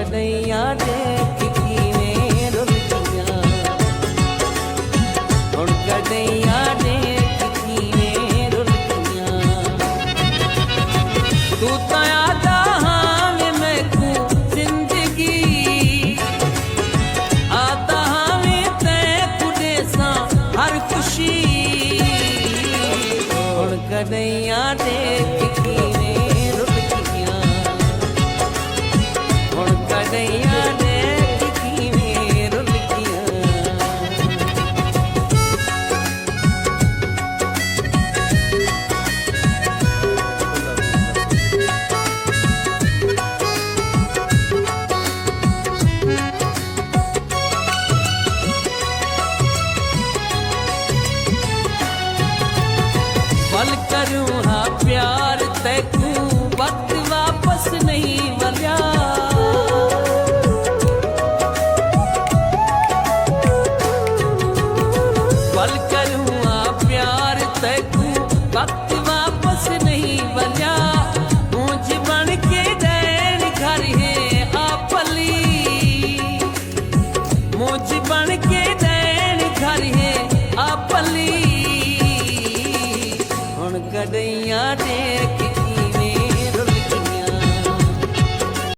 कदैया देख किवें रुलदियां, हुण कदैया देख किवें रुलदियां। तू तां आदा हावें मैकू जिंदगी, आदा हावें तैं कुडे सां हर खुशी, हुण कदैया देख किवें रुलदियां, हुण कदैया देख किवें रुलदियां। पल करूं हाँ प्यार तैकू वक्त वापस नहीं वलिया, पल करूं हाँ प्यार तैकू वक्त वापस नहीं वलिया। मुझ बन के डैन घर है आपली, मुझ बन के डैन घर है आपली, हुण कदैया दे